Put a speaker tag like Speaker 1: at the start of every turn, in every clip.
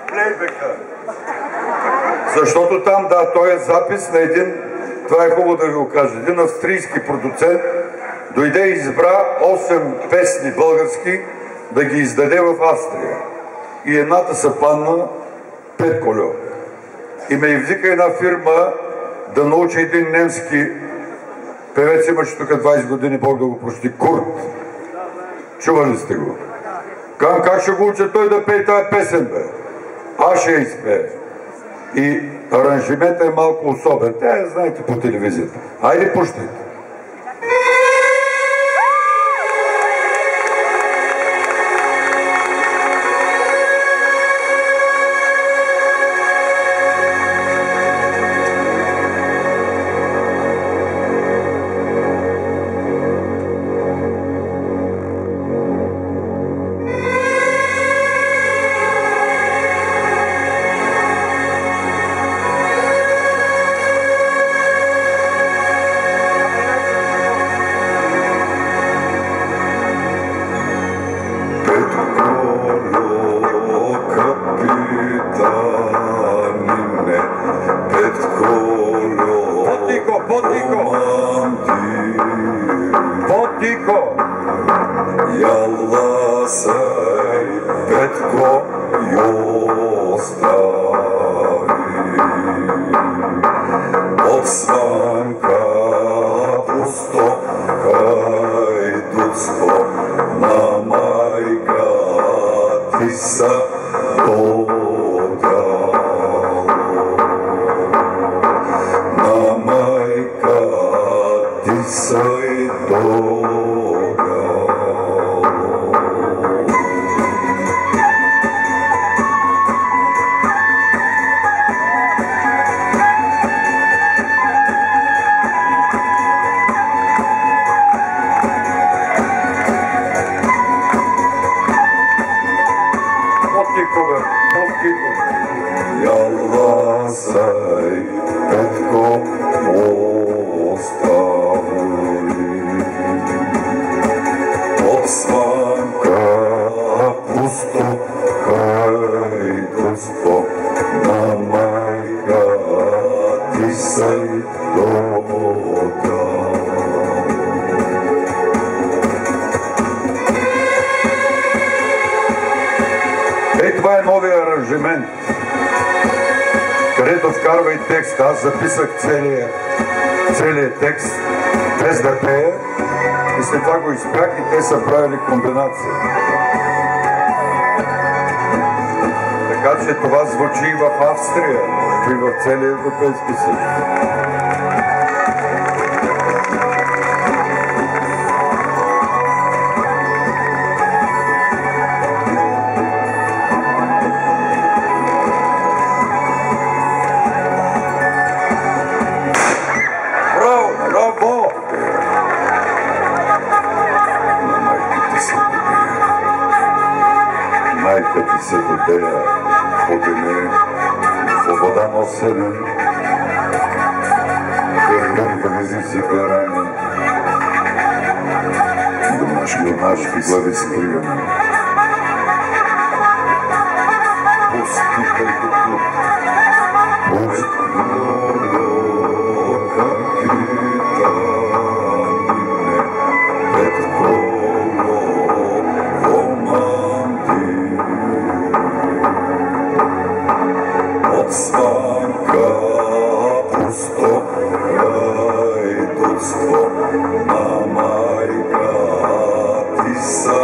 Speaker 1: плейбека. Защото там, да, той е запис на един, това е хубаво да ви го кажа, един австрийски продуцент дойде и избра 8 песни български да ги издаде в Австрия. И едната са падна 5 колео. И ме извика една фирма да научи един немски певец, имаше тук 20 години, Бог да го прости, Курт. Чували сте го? Как ще го уча той да пее тази песен, бе? Аз ще я изпее. И аранжиментът е малко особен. Те я знаете по телевизията. Айде, пущайте. Където вкарва и текст. Аз записах целият текст без да пея и след това го изпях и те са правили комбинация. Така че това звучи и в Австрия, и в целия Европейски съюз. Майка ти се додея в одене, в вода носена, гъргън влези си гарани, домашки глави скривани. Пусти като Сванка, пусто, райдутство, на майка ти са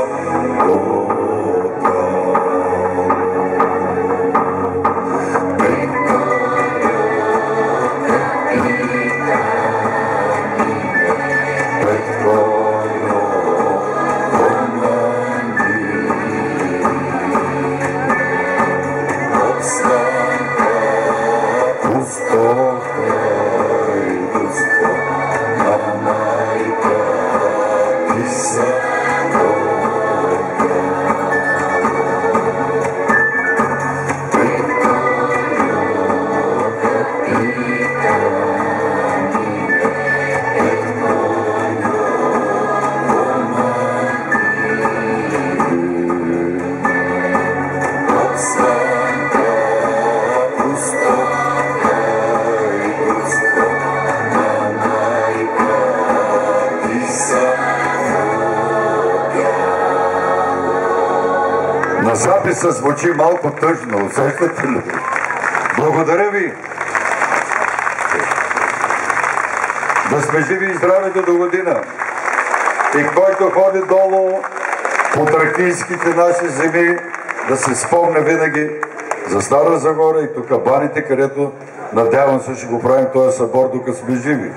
Speaker 1: На записа звучи малко тъжно, усещате ли? Благодаря ви! Да сме живи и здрави до година! И който ходи долу по тракийските наши земи, да се спомня винаги за Стара Загора и тук баните, където надявам се ще го правим този събор, докато сме живи.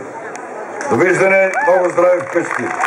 Speaker 1: Довиждане, много здраве вкъщи!